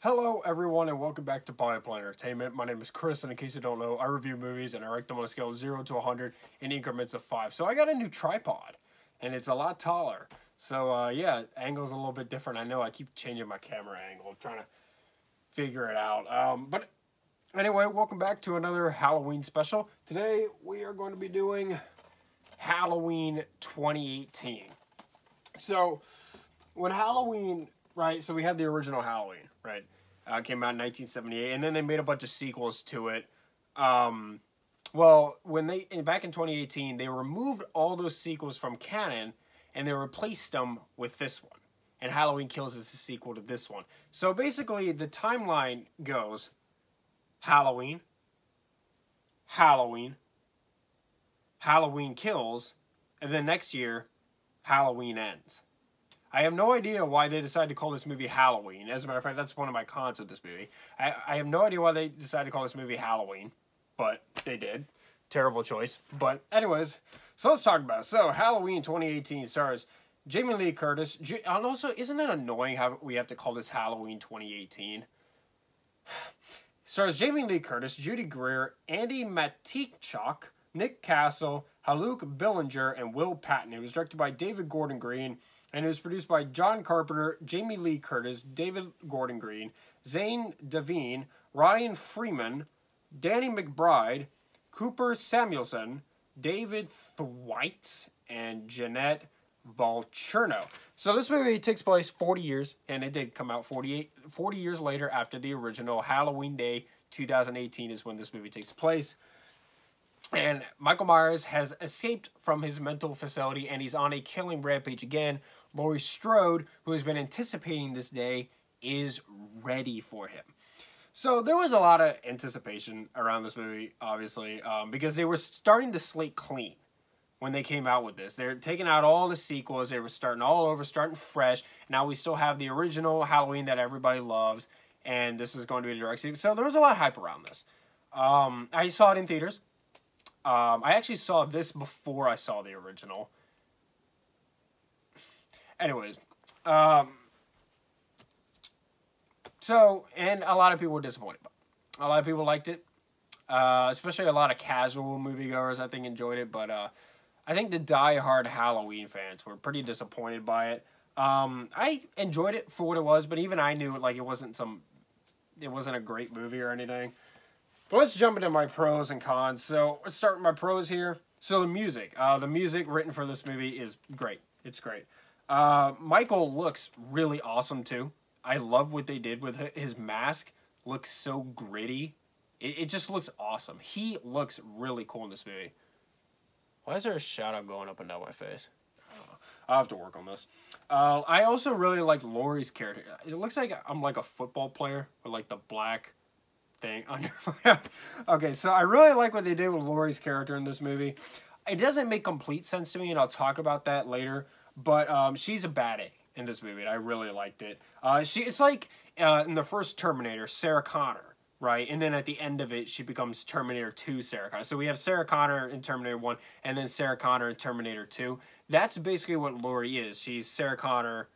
Hello everyone and welcome back to Polyplay Entertainment. My name is Chris and in case you don't know, I review movies and I rank them on a scale of 0 to 100 in increments of 5. So I got a new tripod and it's a lot taller. So yeah, angle's a little bit different. I know I keep changing my camera angle. I'm trying to figure it out. But anyway, welcome back to another Halloween special. Today we are going to be doing Halloween 2018. So when Halloween, right, so we had the original Halloween, right? Came out in 1978, and then they made a bunch of sequels to it. Well, back in 2018, they removed all those sequels from canon, and they replaced them with this one. And Halloween Kills is a sequel to this one. So basically, the timeline goes Halloween, Halloween, Halloween Kills, and then next year, Halloween Ends. I have no idea why they decided to call this movie Halloween. As a matter of fact, that's one of my cons with this movie. I have no idea why they decided to call this movie Halloween, but they did. Terrible choice. But anyways, so let's talk about it. So Halloween 2018 stars Jamie Lee Curtis. And also, isn't it annoying how we have to call this Halloween 2018? Stars Jamie Lee Curtis, Judy Greer, Andy Matichak, Nick Castle, Haluk Billinger, and Will Patton. It was directed by David Gordon Green. And it was produced by John Carpenter, Jamie Lee Curtis, David Gordon Green, Zane Devine, Ryan Freeman, Danny McBride, Cooper Samuelson, David Thwaites, and Jeanette Volcherno. So this movie takes place 40 years, and it did come out 40 years later after the original. Halloween Day 2018 is when this movie takes place. And Michael Myers has escaped from his mental facility, and he's on a killing rampage again. Laurie Strode, who has been anticipating this day, is ready for him. So there was a lot of anticipation around this movie, obviously, because they were starting to slate clean when they came out with this. They're taking out all the sequels. They were starting all over, starting fresh. Now we still have the original Halloween that everybody loves, and this is going to be a direct sequel. So there was a lot of hype around this. I saw it in theaters. I actually saw this before I saw the original. Anyways, so, and a lot of people were disappointed. A lot of people liked it, especially a lot of casual moviegoers, I think, enjoyed it. But I think the die-hard Halloween fans were pretty disappointed by it. I enjoyed it for what it was, but even I knew like it wasn't a great movie or anything. But let's jump into my pros and cons. So let's start with my pros here. So the music written for this movie is great. It's great. Michael looks really awesome too. I love what they did with his mask. Looks so gritty. It just looks awesome. He looks really cool in this movie. Why is there a shadow going up and down my face? I'll have to work on this. I also really like Laurie's character. It looks like I'm like a football player with like the black thing under my... Okay, so I really like what they did with Laurie's character in this movie. It doesn't make complete sense to me, and I'll talk about that later. But she's a baddie in this movie, and I really liked it. It's like in the first Terminator, Sarah Connor, right? And then at the end of it, she becomes Terminator 2 Sarah Connor. So we have Sarah Connor in Terminator 1, and then Sarah Connor in Terminator 2. That's basically what Laurie is. She's Sarah Connor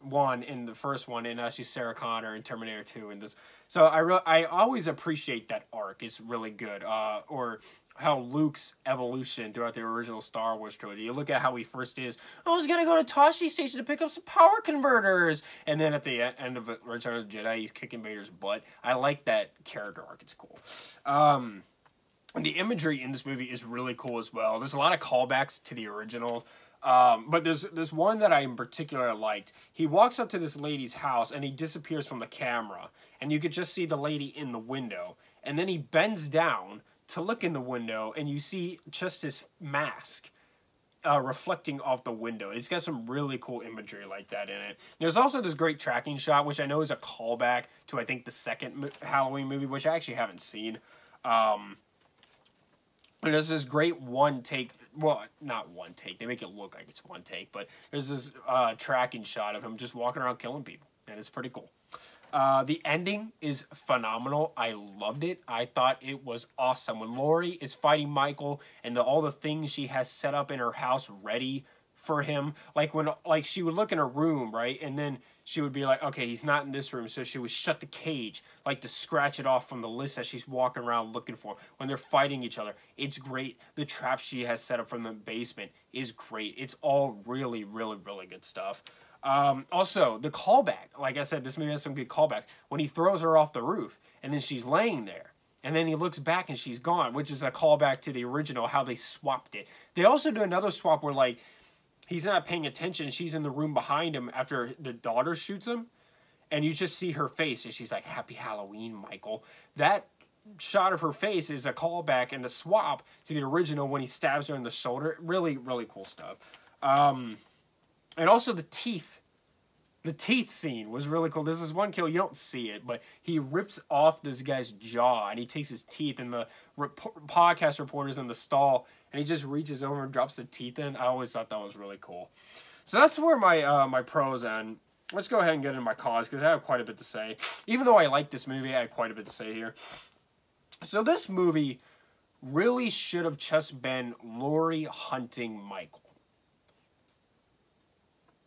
1 in the first one, and now she's Sarah Connor in Terminator 2 in this. So I always appreciate that arc. It's really good. Or how Luke's evolution throughout the original Star Wars trilogy. You look at how he first is, I was going to go to Toshi Station to pick up some power converters. And then at the end of Return of the Jedi, he's kicking Vader's butt. I like that character arc. It's cool. And the imagery in this movie is really cool as well. There's a lot of callbacks to the original. But there's one that I in particular liked. He walks up to this lady's house and he disappears from the camera. And you could just see the lady in the window. And then he bends down to look in the window, and you see just his mask reflecting off the window. It's got some really cool imagery like that in it. There's also this great tracking shot, which I know is a callback to, I think, the second Halloween movie, which I actually haven't seen. And there's this great one-take, well, not one take, they make it look like it's one take, but there's this tracking shot of him just walking around killing people, and it's pretty cool. The ending is phenomenal. I loved it. I thought it was awesome. When Laurie is fighting Michael and all the things she has set up in her house ready for him. Like when, like she would look in her room, right? And then she would be like, okay, he's not in this room. So she would shut the cage, like to scratch it off from the list that she's walking around looking for. When they're fighting each other, it's great. The trap she has set up from the basement is great. It's all really, really, really good stuff. Also, the callback. Like I said, this movie has some good callbacks. When he throws her off the roof, and then she's laying there. And then he looks back and she's gone, which is a callback to the original, how they swapped it. They also do another swap where, like, he's not paying attention. She's in the room behind him after the daughter shoots him. And you just see her face. And she's like, Happy Halloween, Michael. That shot of her face is a callback and a swap to the original when he stabs her in the shoulder. Really, really cool stuff. And also the teeth. The teeth scene was really cool. This is one kill, you don't see it, but he rips off this guy's jaw, and he takes his teeth, and the podcast reporter's in the stall, and he just reaches over and drops the teeth in. I always thought that was really cool. So that's where my my pros end. Let's go ahead and get into my cons, because I have quite a bit to say. Even though I like this movie, I have quite a bit to say here. So this movie really should have just been Laurie hunting Michael.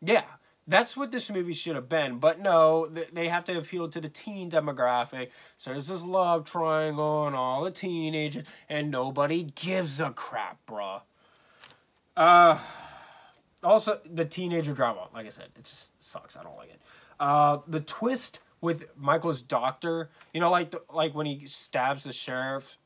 Yeah. That's what this movie should have been, but no, they have to appeal to the teen demographic, so there's this love triangle and all the teenagers, and nobody gives a crap, bruh. Also, the teenager drama, like I said, it just sucks, I don't like it. The twist with Michael's doctor, you know, like when he stabs the sheriff's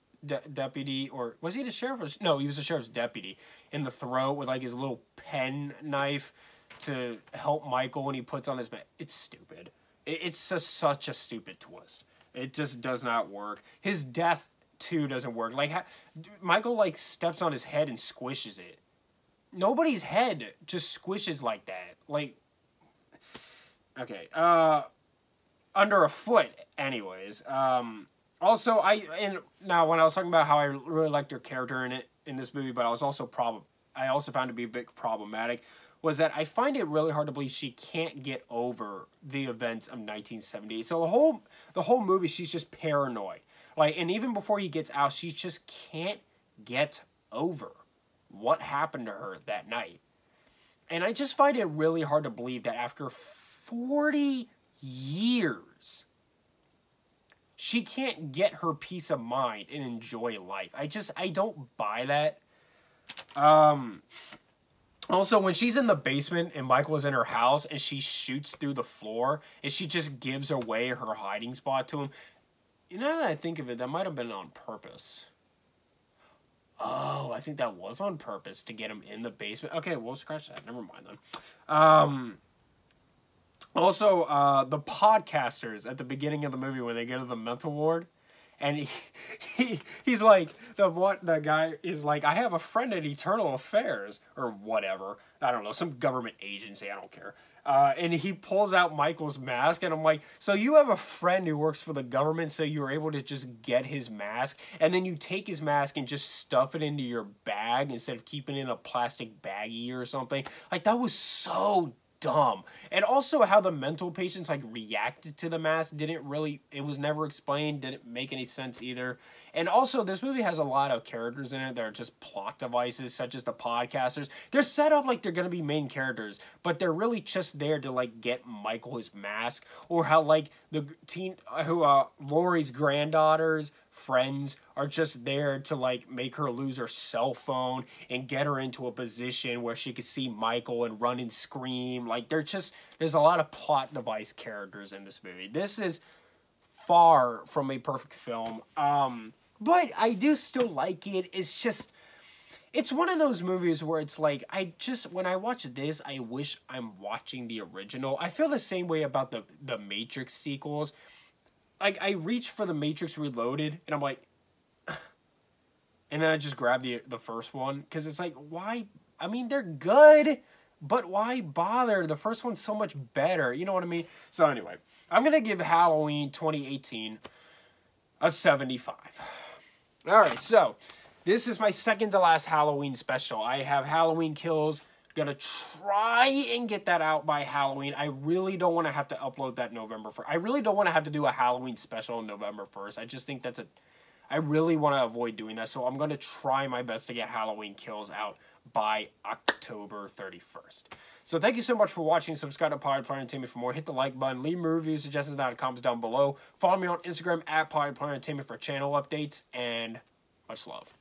deputy, or was he the sheriff? No, he was the sheriff's deputy, in the throat with like his little pen knife, to help Michael when he puts on his mask. It's stupid. It's just such a stupid twist. It just does not work. His death, too, doesn't work. Like, Michael, like, steps on his head and squishes it. Nobody's head just squishes like that. Like, okay. Under a foot, anyways. Also, now, when I was talking about how I really liked her character in this movie, but I also found it to be a bit problematic, was that I find it really hard to believe she can't get over the events of 1978. So the whole movie, she's just paranoid. Like, and even before he gets out, she just can't get over what happened to her that night. And I just find it really hard to believe that after 40 years, she can't get her peace of mind and enjoy life. I don't buy that. Also, when she's in the basement and Michael is in her house and she shoots through the floor and she just gives away her hiding spot to him, you know, now that I think of it, that might have been on purpose. Oh, I think that was on purpose to get him in the basement. Okay, we'll scratch that. Never mind then. Also, the podcasters at the beginning of the movie when they go to the mental ward, and he's like, the guy is like, I have a friend at Eternal Affairs, or whatever. I don't know, some government agency, I don't care. And he pulls out Michael's mask, and I'm like, so you have a friend who works for the government, so you were able to just get his mask, and then you take his mask and just stuff it into your bag instead of keeping it in a plastic baggie or something. Like, that was so dumb. And also how the mental patients like reacted to the mask it was never explained, didn't make any sense either. And also this movie has a lot of characters in it that are just plot devices, such as the podcasters. They're set up like they're gonna be main characters, but they're really just there to like get Michael his mask, or how like the Laurie's granddaughters friends are just there to like make her lose her cell phone and get her into a position where she could see Michael and run and scream. Like there's a lot of plot device characters in this movie. This is far from a perfect film, but I do still like it. It's one of those movies where it's like, when I watch this, I wish I'm watching the original. I feel the same way about the Matrix sequels. Like, I reach for the Matrix Reloaded, and I'm like, and then I just grab the first one, because it's like, why? I mean, they're good, but why bother? The first one's so much better, you know what I mean? So anyway, I'm going to give Halloween 2018 a 75. Alright, so, this is my second to last Halloween special. I have Halloween Kills. Gonna try and get that out by Halloween. I really don't want to have to upload that November 1st. I really don't want to have to do a Halloween special on November 1st. I just think I really want to avoid doing that. So I'm going to try my best to get Halloween Kills out by October 31st. So thank you so much for watching. Subscribe to Pod Player Entertainment for more. Hit the like button. Leave me reviews, suggestions, and comments down below. Follow me on Instagram at Pod Player Entertainment for channel updates. And much love.